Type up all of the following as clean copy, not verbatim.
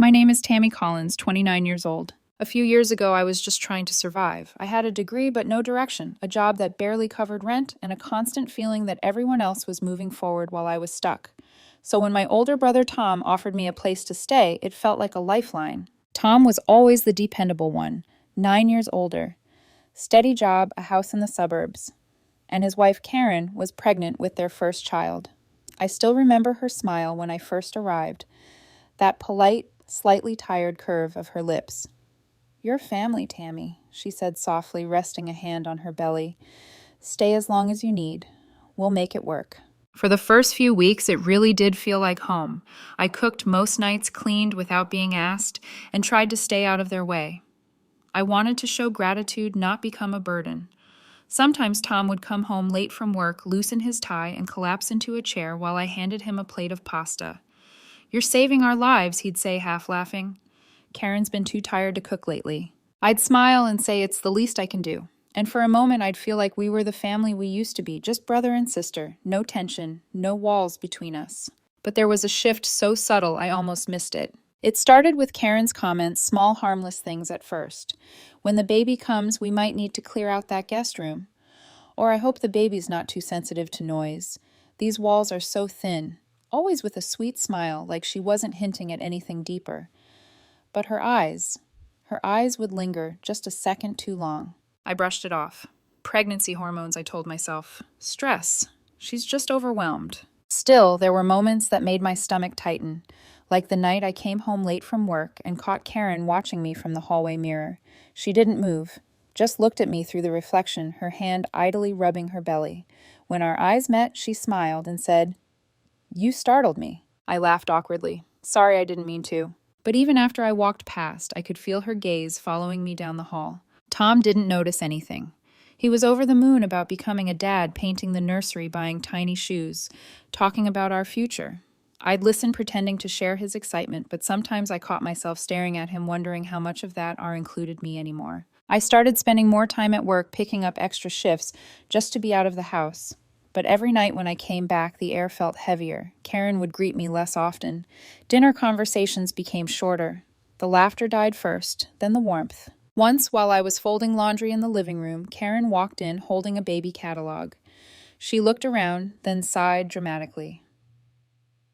My name is Tammy Collins, 29 years old. A few years ago, I was just trying to survive. I had a degree but no direction, a job that barely covered rent, and a constant feeling that everyone else was moving forward while I was stuck. So when my older brother Tom offered me a place to stay, it felt like a lifeline. Tom was always the dependable one, 9 years older. Steady job, a house in the suburbs. And his wife Karen was pregnant with their first child. I still remember her smile when I first arrived, that polite, slightly tired curve of her lips. "Your family, Tammy," she said softly, resting a hand on her belly. "Stay as long as you need. We'll make it work." For the first few weeks, it really did feel like home. I cooked most nights, cleaned without being asked, and tried to stay out of their way. I wanted to show gratitude, not become a burden. Sometimes Tom would come home late from work, loosen his tie, and collapse into a chair while I handed him a plate of pasta. "You're saving our lives," he'd say, half laughing. "Karen's been too tired to cook lately." I'd smile and say it's the least I can do. And for a moment, I'd feel like we were the family we used to be, just brother and sister, no tension, no walls between us. But there was a shift so subtle I almost missed it. It started with Karen's comments, small harmless things at first. "When the baby comes, we might need to clear out that guest room." Or, "I hope the baby's not too sensitive to noise. These walls are so thin." Always with a sweet smile, like she wasn't hinting at anything deeper. But her eyes would linger just a second too long. I brushed it off. Pregnancy hormones, I told myself. Stress. She's just overwhelmed. Still, there were moments that made my stomach tighten, like the night I came home late from work and caught Karen watching me from the hallway mirror. She didn't move, just looked at me through the reflection, her hand idly rubbing her belly. When our eyes met, she smiled and said, "You startled me." I laughed awkwardly. "Sorry, I didn't mean to." But even after I walked past, I could feel her gaze following me down the hall. Tom didn't notice anything. He was over the moon about becoming a dad, painting the nursery, buying tiny shoes, talking about our future. I'd listen pretending to share his excitement, but sometimes I caught myself staring at him, wondering how much of that included me anymore. I started spending more time at work, picking up extra shifts, just to be out of the house. But every night when I came back, the air felt heavier. Karen would greet me less often. Dinner conversations became shorter. The laughter died first, then the warmth. Once, while I was folding laundry in the living room, Karen walked in holding a baby catalog. She looked around, then sighed dramatically.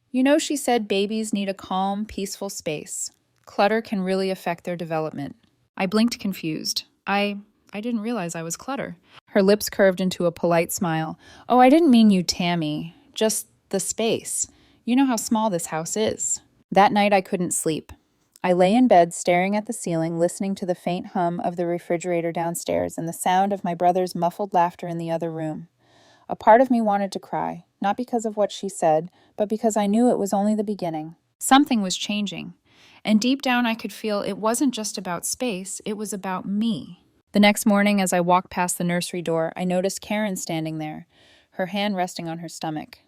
"You know," she said, "babies need a calm, peaceful space. Clutter can really affect their development." I blinked confused. I didn't realize I was clutter. Her lips curved into a polite smile. "Oh, I didn't mean you, Tammy. Just the space. You know how small this house is." That night I couldn't sleep. I lay in bed staring at the ceiling, listening to the faint hum of the refrigerator downstairs and the sound of my brother's muffled laughter in the other room. A part of me wanted to cry, not because of what she said, but because I knew it was only the beginning. Something was changing. And deep down I could feel it wasn't just about space, it was about me. The next morning, as I walked past the nursery door, I noticed Karen standing there, her hand resting on her stomach.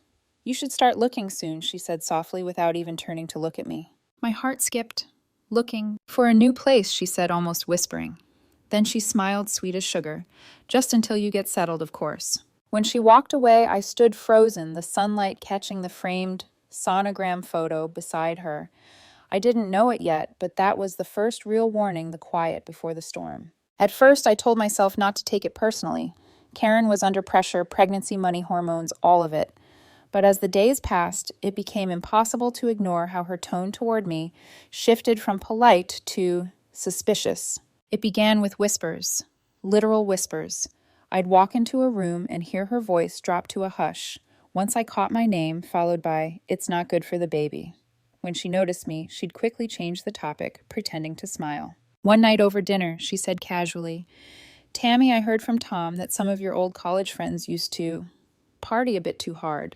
"You should start looking soon," she said softly without even turning to look at me. My heart skipped. "Looking for a new place," she said, almost whispering. Then she smiled, sweet as sugar. "Just until you get settled, of course." When she walked away, I stood frozen, the sunlight catching the framed sonogram photo beside her. I didn't know it yet, but that was the first real warning, the quiet before the storm. At first, I told myself not to take it personally. Karen was under pressure, pregnancy, money, hormones, all of it. But as the days passed, it became impossible to ignore how her tone toward me shifted from polite to suspicious. It began with whispers, literal whispers. I'd walk into a room and hear her voice drop to a hush. Once I caught my name, followed by, "It's not good for the baby." When she noticed me, she'd quickly change the topic, pretending to smile. One night over dinner, she said casually, "Tammy, I heard from Tom that some of your old college friends used to party a bit too hard.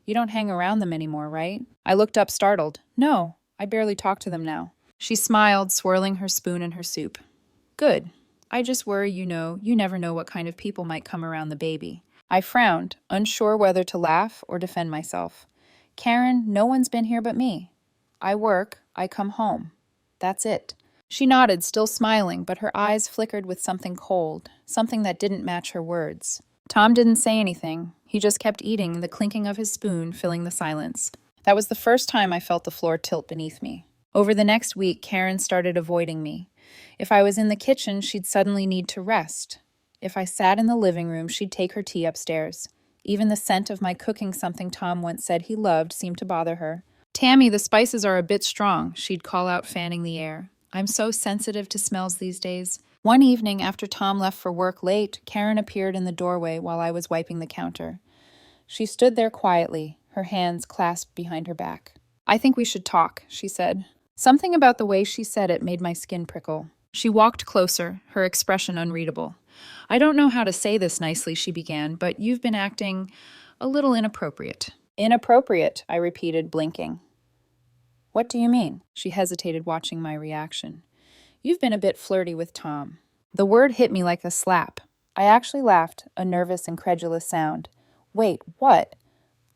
You don't hang around them anymore, right?" I looked up startled. "No, I barely talk to them now." She smiled, swirling her spoon in her soup. "Good. I just worry, you never know what kind of people might come around the baby." I frowned, unsure whether to laugh or defend myself. "Karen, no one's been here but me. I work, I come home. That's it." She nodded, still smiling, but her eyes flickered with something cold, something that didn't match her words. Tom didn't say anything. He just kept eating, the clinking of his spoon filling the silence. That was the first time I felt the floor tilt beneath me. Over the next week, Karen started avoiding me. If I was in the kitchen, she'd suddenly need to rest. If I sat in the living room, she'd take her tea upstairs. Even the scent of my cooking something Tom once said he loved seemed to bother her. "Tammy, the spices are a bit strong," she'd call out, fanning the air. I'm so sensitive to smells these days. One evening, after Tom left for work late, Karen appeared in the doorway while I was wiping the counter. She stood there quietly, her hands clasped behind her back. "I think we should talk," she said. Something about the way she said it made my skin prickle. She walked closer, her expression unreadable. "I don't know how to say this nicely," she began, "but you've been acting a little inappropriate." "Inappropriate," I repeated, blinking. "What do you mean?" She hesitated, watching my reaction. "You've been a bit flirty with Tom." The word hit me like a slap. I actually laughed, a nervous, incredulous sound. "Wait, what?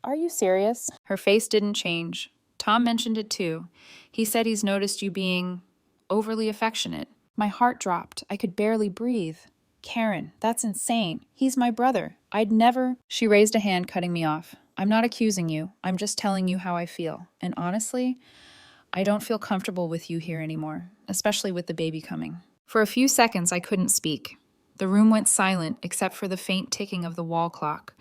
Are you serious?" Her face didn't change. "Tom mentioned it too. He said he's noticed you being overly affectionate." My heart dropped. I could barely breathe. "Karen, that's insane. He's my brother. I'd never—" She raised a hand, cutting me off. "I'm not accusing you. I'm just telling you how I feel. And honestly, I don't feel comfortable with you here anymore, especially with the baby coming." For a few seconds, I couldn't speak. The room went silent, except for the faint ticking of the wall clock.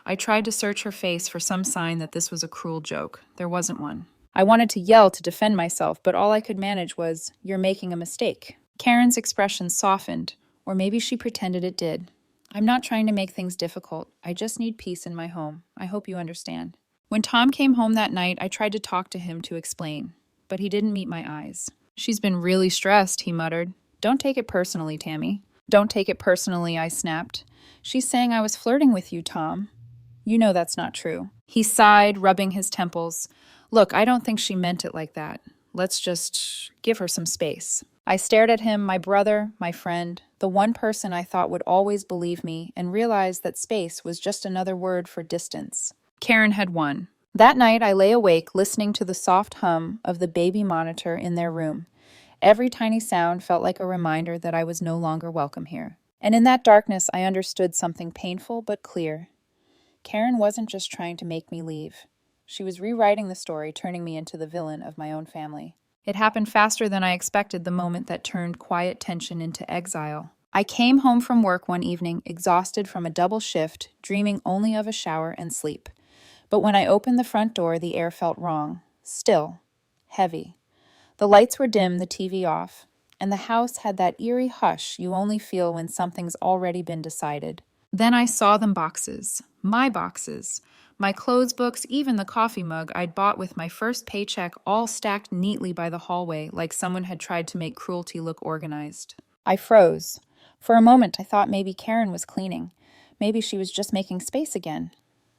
I tried to search her face for some sign that this was a cruel joke. There wasn't one. I wanted to yell to defend myself, but all I could manage was, "You're making a mistake." Karen's expression softened, or maybe she pretended it did. "I'm not trying to make things difficult. I just need peace in my home. I hope you understand." When Tom came home that night, I tried to talk to him to explain, but he didn't meet my eyes. "She's been really stressed," he muttered. "Don't take it personally, Tammy." "Don't take it personally," I snapped. "She's saying I was flirting with you, Tom. You know that's not true." He sighed, rubbing his temples. "Look, I don't think she meant it like that. Let's just give her some space." I stared at him, my brother, my friend, the one person I thought would always believe me, and realized that space was just another word for distance. Karen had won. That night, I lay awake, listening to the soft hum of the baby monitor in their room. Every tiny sound felt like a reminder that I was no longer welcome here. And in that darkness, I understood something painful but clear. Karen wasn't just trying to make me leave. She was rewriting the story, turning me into the villain of my own family. It happened faster than I expected, the moment that turned quiet tension into exile. I came home from work one evening, exhausted from a double shift, dreaming only of a shower and sleep. But when I opened the front door, the air felt wrong. Still. Heavy. The lights were dim, the TV off, and the house had that eerie hush you only feel when something's already been decided. Then I saw them boxes. My boxes. My clothes books, even the coffee mug I'd bought with my first paycheck, all stacked neatly by the hallway like someone had tried to make cruelty look organized. I froze. For a moment, I thought maybe Karen was cleaning. Maybe she was just making space again.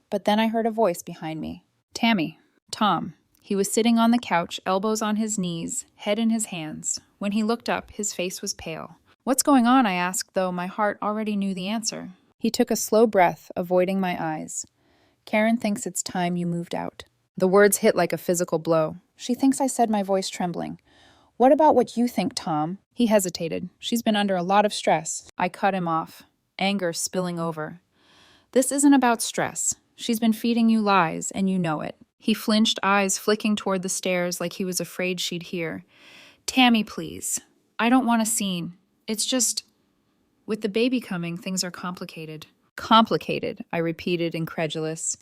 But then I heard a voice behind me. "Tammy." Tom. He was sitting on the couch, elbows on his knees, head in his hands. When he looked up, his face was pale. "What's going on?" I asked, though my heart already knew the answer. He took a slow breath, avoiding my eyes. "Karen thinks it's time you moved out." The words hit like a physical blow. "She thinks," I said, my voice trembling. "What about what you think, Tom?" He hesitated. "She's been under a lot of stress." I cut him off, anger spilling over. "This isn't about stress. She's been feeding you lies, and you know it." He flinched, eyes flicking toward the stairs like he was afraid she'd hear. "Tammy, please. I don't want a scene. It's just, with the baby coming, things are complicated." "Complicated," I repeated, incredulous.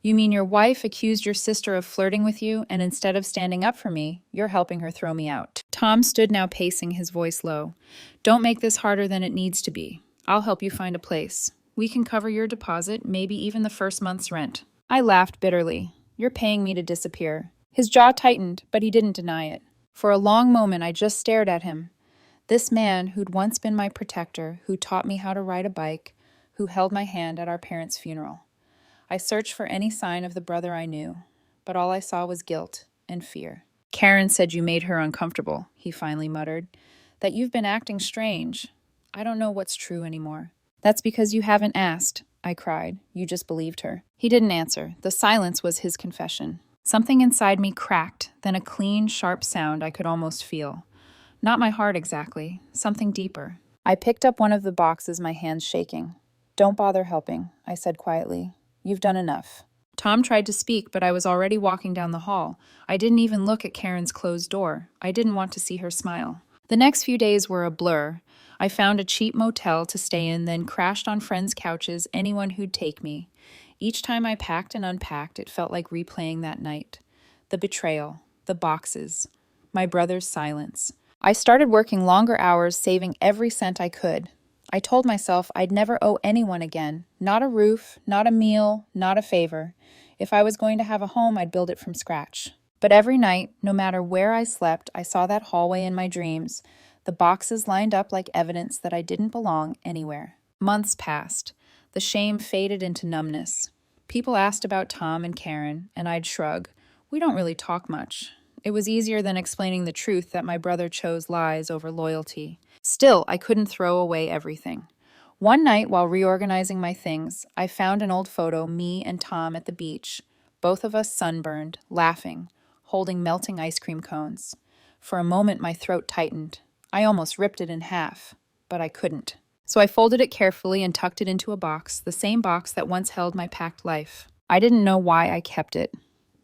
"You mean your wife accused your sister of flirting with you, and instead of standing up for me, you're helping her throw me out?" Tom stood now, pacing, his voice low. "Don't make this harder than it needs to be. I'll help you find a place. We can cover your deposit, maybe even the first month's rent." I laughed bitterly. "You're paying me to disappear." His jaw tightened, but he didn't deny it. For a long moment, I just stared at him. This man who'd once been my protector, who taught me how to ride a bike, who held my hand at our parents' funeral. I searched for any sign of the brother I knew, but all I saw was guilt and fear. "Karen said you made her uncomfortable," he finally muttered. "That you've been acting strange. I don't know what's true anymore." "That's because you haven't asked," I cried. "You just believed her." He didn't answer. The silence was his confession. Something inside me cracked, then a clean, sharp sound I could almost feel. Not my heart exactly, something deeper. I picked up one of the boxes, my hands shaking. "Don't bother helping," I said quietly. "You've done enough." Tom tried to speak, but I was already walking down the hall. I didn't even look at Karen's closed door. I didn't want to see her smile. The next few days were a blur. I found a cheap motel to stay in, then crashed on friends' couches, anyone who'd take me. Each time I packed and unpacked, it felt like replaying that night. The betrayal, the boxes, my brother's silence. I started working longer hours, saving every cent I could. I told myself I'd never owe anyone again. Not a roof, not a meal, not a favor. If I was going to have a home, I'd build it from scratch. But every night, no matter where I slept, I saw that hallway in my dreams, the boxes lined up like evidence that I didn't belong anywhere. Months passed. The shame faded into numbness. People asked about Tom and Karen, and I'd shrug. We don't really talk much. It was easier than explaining the truth that my brother chose lies over loyalty. Still, I couldn't throw away everything. One night, while reorganizing my things, I found an old photo, me and Tom at the beach, both of us sunburned, laughing, holding melting ice cream cones. For a moment, my throat tightened. I almost ripped it in half, but I couldn't. So I folded it carefully and tucked it into a box, the same box that once held my packed life. I didn't know why I kept it.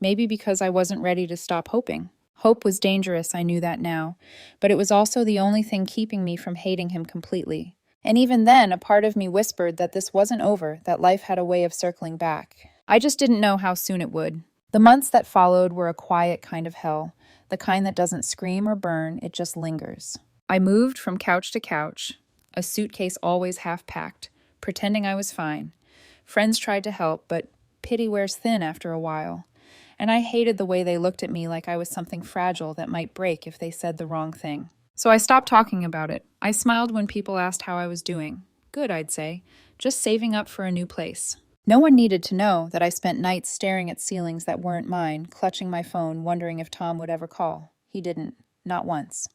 Maybe because I wasn't ready to stop hoping. Hope was dangerous, I knew that now, but it was also the only thing keeping me from hating him completely. And even then, a part of me whispered that this wasn't over, that life had a way of circling back. I just didn't know how soon it would. The months that followed were a quiet kind of hell, the kind that doesn't scream or burn, it just lingers. I moved from couch to couch, a suitcase always half-packed, pretending I was fine. Friends tried to help, but pity wears thin after a while. And I hated the way they looked at me like I was something fragile that might break if they said the wrong thing. So I stopped talking about it. I smiled when people asked how I was doing. Good, I'd say. Just saving up for a new place. No one needed to know that I spent nights staring at ceilings that weren't mine, clutching my phone, wondering if Tom would ever call. He didn't. Not once.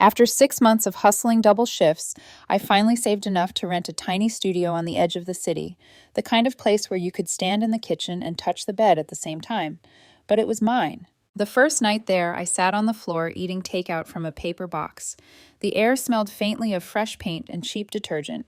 After 6 months of hustling double shifts, I finally saved enough to rent a tiny studio on the edge of the city, the kind of place where you could stand in the kitchen and touch the bed at the same time. But it was mine. The first night there, I sat on the floor eating takeout from a paper box. The air smelled faintly of fresh paint and cheap detergent.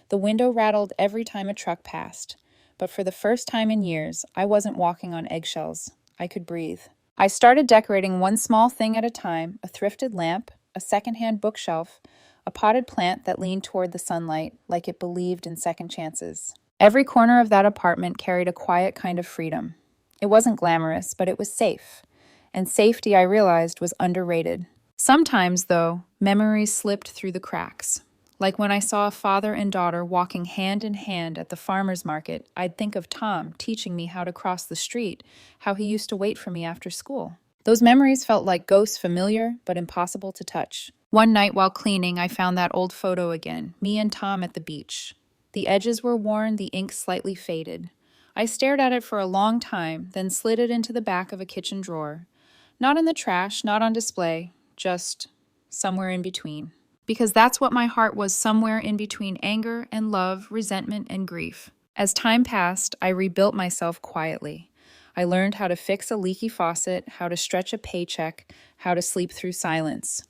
The window rattled every time a truck passed. But for the first time in years, I wasn't walking on eggshells. I could breathe. I started decorating one small thing at a time, a thrifted lamp, a secondhand bookshelf, a potted plant that leaned toward the sunlight like it believed in second chances. Every corner of that apartment carried a quiet kind of freedom. It wasn't glamorous, but it was safe. And safety, I realized, was underrated. Sometimes, though, memories slipped through the cracks. Like when I saw a father and daughter walking hand in hand at the farmer's market, I'd think of Tom teaching me how to cross the street, how he used to wait for me after school. Those memories felt like ghosts, familiar but impossible to touch. One night while cleaning, I found that old photo again, me and Tom at the beach. The edges were worn, the ink slightly faded. I stared at it for a long time, then slid it into the back of a kitchen drawer. Not in the trash, not on display, just somewhere in between. Because that's what my heart was, somewhere in between anger and love, resentment and grief. As time passed, I rebuilt myself quietly. I learned how to fix a leaky faucet, how to stretch a paycheck, how to sleep through silence.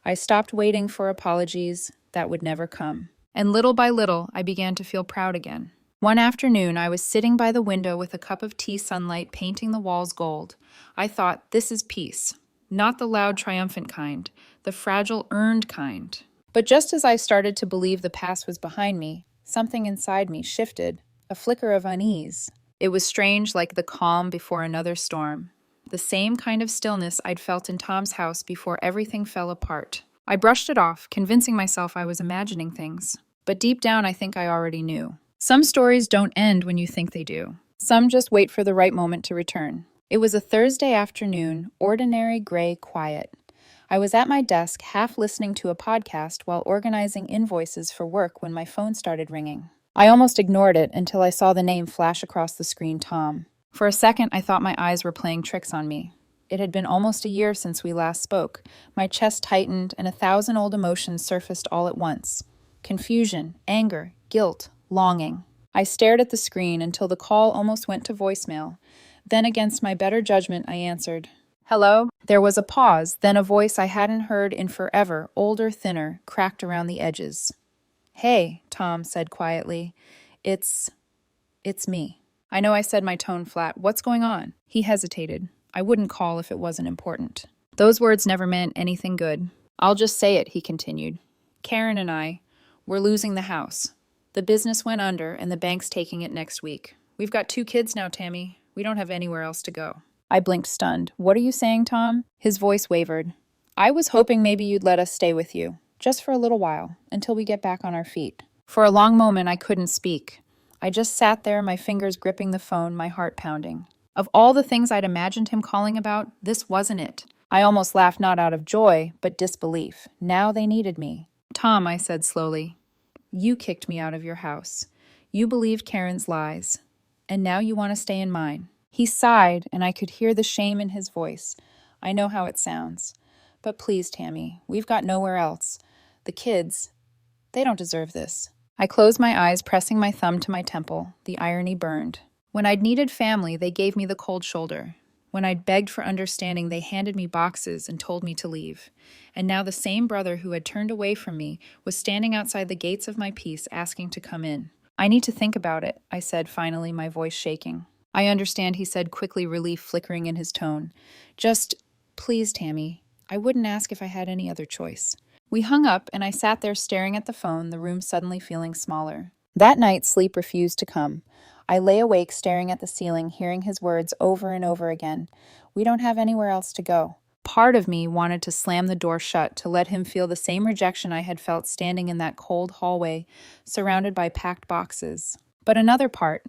I stopped waiting for apologies that would never come. And little by little, I began to feel proud again. One afternoon, I was sitting by the window with a cup of tea sunlight painting the walls gold. I thought, this is peace. Not the loud, triumphant kind, the fragile, earned kind. But just as I started to believe the past was behind me, something inside me shifted, a flicker of unease. It was strange, like the calm before another storm. The same kind of stillness I'd felt in Tom's house before everything fell apart. I brushed it off, convincing myself I was imagining things. But deep down, I think I already knew. Some stories don't end when you think they do. Some just wait for the right moment to return. It was a Thursday afternoon, ordinary, gray, quiet. I was at my desk, half listening to a podcast while organizing invoices for work when my phone started ringing. I almost ignored it until I saw the name flash across the screen, Tom. For a second, I thought my eyes were playing tricks on me. It had been almost a year since we last spoke. My chest tightened, and 1,000 old emotions surfaced all at once. Confusion, anger, guilt, longing. I stared at the screen until the call almost went to voicemail. Then, against my better judgment, I answered. Hello? There was a pause, then a voice I hadn't heard in forever, older, thinner, cracked around the edges. Hey, Tom said quietly. It's me. I know I said my tone flat. What's going on? He hesitated. I wouldn't call if it wasn't important. Those words never meant anything good. I'll just say it, he continued. Karen and we're losing the house. The business went under, and the bank's taking it next week. We've got 2 kids now, Tammy. We don't have anywhere else to go. I blinked, stunned. What are you saying, Tom? His voice wavered. I was hoping maybe you'd let us stay with you, just for a little while, until we get back on our feet. For a long moment, I couldn't speak. I just sat there, my fingers gripping the phone, my heart pounding. Of all the things I'd imagined him calling about, this wasn't it. I almost laughed, not out of joy, but disbelief. Now they needed me. Tom, I said slowly, you kicked me out of your house. You believed Karen's lies. And now you want to stay in mine. He sighed, and I could hear the shame in his voice. I know how it sounds. But please, Tammy, we've got nowhere else. The kids, they don't deserve this. I closed my eyes, pressing my thumb to my temple. The irony burned. When I'd needed family, they gave me the cold shoulder. When I'd begged for understanding, they handed me boxes and told me to leave. And now the same brother who had turned away from me was standing outside the gates of my peace, asking to come in. I need to think about it, I said finally, my voice shaking. I understand, he said quickly, relief flickering in his tone. Just, please, Tammy, I wouldn't ask if I had any other choice. We hung up, and I sat there staring at the phone, the room suddenly feeling smaller. That night, sleep refused to come. I lay awake staring at the ceiling, hearing his words over and over again. We don't have anywhere else to go. Part of me wanted to slam the door shut, to let him feel the same rejection I had felt standing in that cold hallway, surrounded by packed boxes. But another part,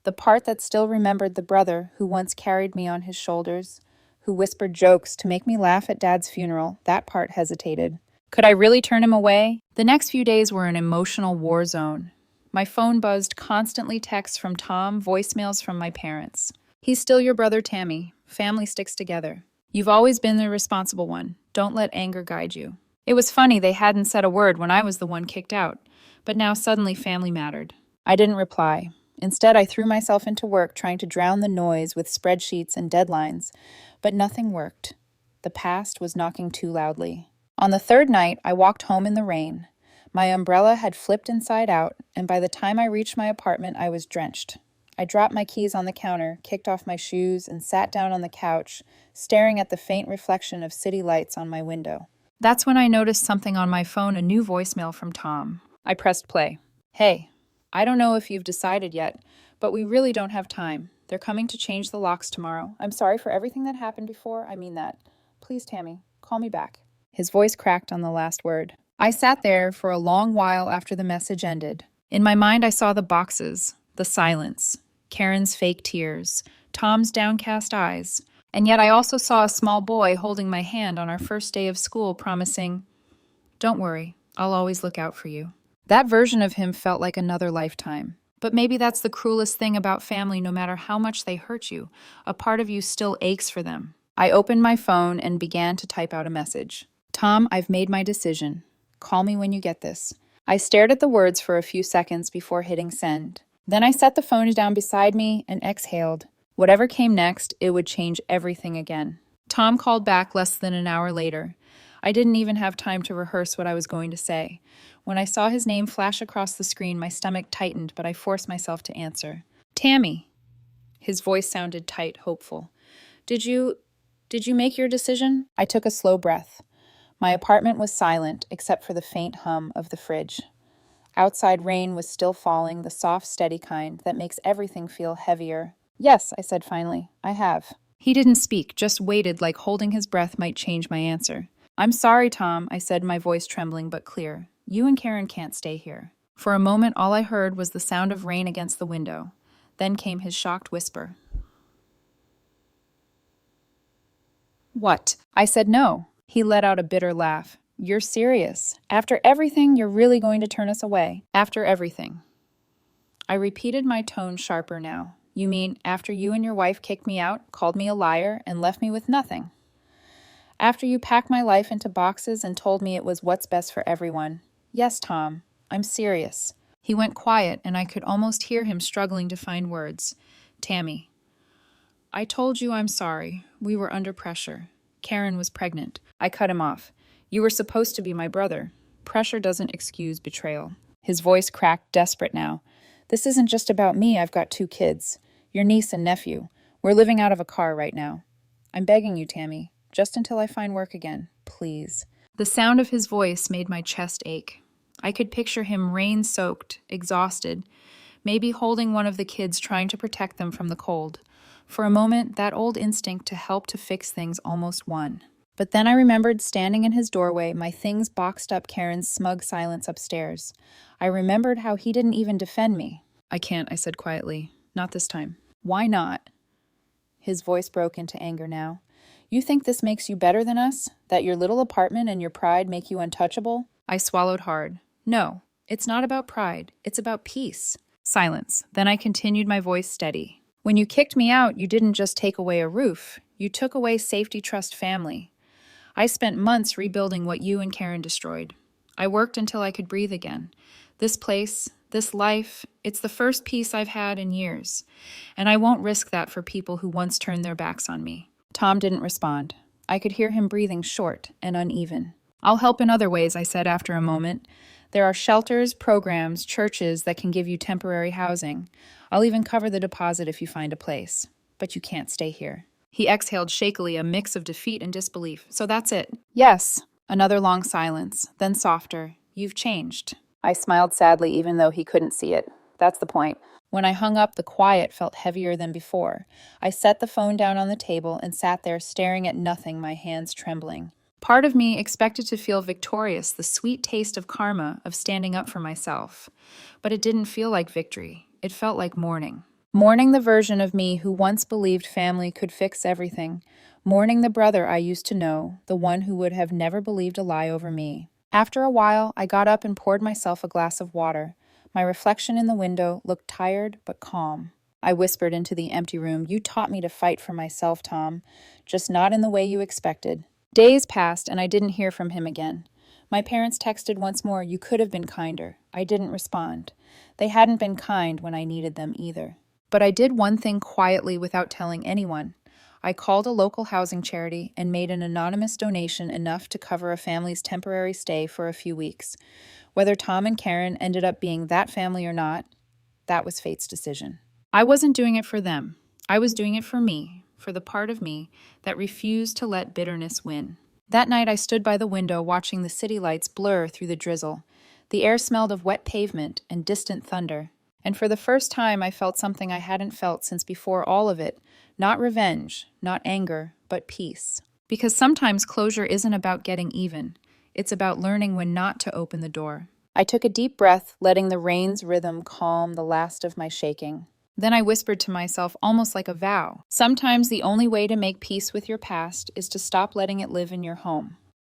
the part that still remembered the brother who once carried me on his shoulders, who whispered jokes to make me laugh at Dad's funeral, that part hesitated. Could I really turn him away? The next few days were an emotional war zone. My phone buzzed, constantly texts from Tom, voicemails from my parents. He's still your brother, Tammy. Family sticks together. You've always been the responsible one. Don't let anger guide you. It was funny they hadn't said a word when I was the one kicked out, but now suddenly family mattered. I didn't reply. Instead, I threw myself into work trying to drown the noise with spreadsheets and deadlines, but nothing worked. The past was knocking too loudly. On the 3rd night, I walked home in the rain. My umbrella had flipped inside out, and by the time I reached my apartment, I was drenched. I dropped my keys on the counter, kicked off my shoes, and sat down on the couch, staring at the faint reflection of city lights on my window. That's when I noticed something on my phone, a new voicemail from Tom. I pressed play. Hey, I don't know if you've decided yet, but we really don't have time. They're coming to change the locks tomorrow. I'm sorry for everything that happened before. I mean that. Please, Tammy, call me back. His voice cracked on the last word. I sat there for a long while after the message ended. In my mind, I saw the boxes, the silence, Karen's fake tears, Tom's downcast eyes, and yet I also saw a small boy holding my hand on our first day of school, promising, "Don't worry, I'll always look out for you." That version of him felt like another lifetime. But maybe that's the cruelest thing about family. No matter how much they hurt you, a part of you still aches for them. I opened my phone and began to type out a message. Tom, I've made my decision. Call me when you get this. I stared at the words for a few seconds before hitting send. Then I set the phone down beside me and exhaled. Whatever came next, it would change everything again. Tom called back less than an hour later. I didn't even have time to rehearse what I was going to say. When I saw his name flash across the screen, my stomach tightened, but I forced myself to answer. Tammy. His voice sounded tight, hopeful. Did you make your decision? I took a slow breath. My apartment was silent, except for the faint hum of the fridge. Outside rain was still falling, the soft, steady kind that makes everything feel heavier. Yes, I said finally, I have. He didn't speak, just waited like holding his breath might change my answer. I'm sorry, Tom, I said, my voice trembling but clear. You and Karen can't stay here. For a moment, all I heard was the sound of rain against the window. Then came his shocked whisper. What? I said no. He let out a bitter laugh. You're serious. After everything, you're really going to turn us away? After everything. I repeated, my tone sharper now. You mean after you and your wife kicked me out, called me a liar, and left me with nothing? After you packed my life into boxes and told me it was what's best for everyone? Yes, Tom. I'm serious. He went quiet, and I could almost hear him struggling to find words. Tammy. I told you I'm sorry. We were under pressure. Karen was pregnant. I cut him off. You were supposed to be my brother. Pressure doesn't excuse betrayal. His voice cracked, desperate now. This isn't just about me. I've got 2 kids. Your niece and nephew. We're living out of a car right now. I'm begging you, Tammy, just until I find work again. Please." The sound of his voice made my chest ache. I could picture him rain-soaked, exhausted, maybe holding one of the kids trying to protect them from the cold. For a moment, that old instinct to help to fix things almost won. But then I remembered standing in his doorway, my things boxed up Karen's smug silence upstairs. I remembered how he didn't even defend me. "I can't," I said quietly. "Not this time." "Why not?" His voice broke into anger now. "You think this makes you better than us? That your little apartment and your pride make you untouchable?" I swallowed hard. "No, it's not about pride. It's about peace." Silence. Then I continued, my voice steady. "When you kicked me out, you didn't just take away a roof. You took away safety, trust, family. I spent months rebuilding what you and Karen destroyed. I worked until I could breathe again. This place, this life, it's the first peace I've had in years. And I won't risk that for people who once turned their backs on me." Tom didn't respond. I could hear him breathing short and uneven. "I'll help in other ways," I said after a moment. "There are shelters, programs, churches that can give you temporary housing. I'll even cover the deposit if you find a place. But you can't stay here." He exhaled shakily, a mix of defeat and disbelief. "So that's it?" "Yes." Another long silence, then softer. "You've changed." I smiled sadly, even though he couldn't see it. "That's the point." When I hung up, the quiet felt heavier than before. I set the phone down on the table and sat there staring at nothing, my hands trembling. Part of me expected to feel victorious, the sweet taste of karma, of standing up for myself. But it didn't feel like victory. It felt like mourning. Mourning the version of me who once believed family could fix everything. Mourning the brother I used to know, the one who would have never believed a lie over me. After a while, I got up and poured myself a glass of water. My reflection in the window looked tired but calm. I whispered into the empty room, "You taught me to fight for myself, Tom, just not in the way you expected." Days passed, and I didn't hear from him again. My parents texted once more, "You could have been kinder." I didn't respond. They hadn't been kind when I needed them either. But I did one thing quietly without telling anyone. I called a local housing charity and made an anonymous donation enough to cover a family's temporary stay for a few weeks. Whether Tom and Karen ended up being that family or not, that was fate's decision. I wasn't doing it for them. I was doing it for me, for the part of me that refused to let bitterness win. That night I stood by the window watching the city lights blur through the drizzle. The air smelled of wet pavement and distant thunder. And for the first time I felt something I hadn't felt since before all of it. Not revenge, not anger, but peace. Because sometimes closure isn't about getting even. It's about learning when not to open the door. I took a deep breath, letting the rain's rhythm calm the last of my shaking. Then I whispered to myself, almost like a vow. Sometimes the only way to make peace with your past is to stop letting it live in your home.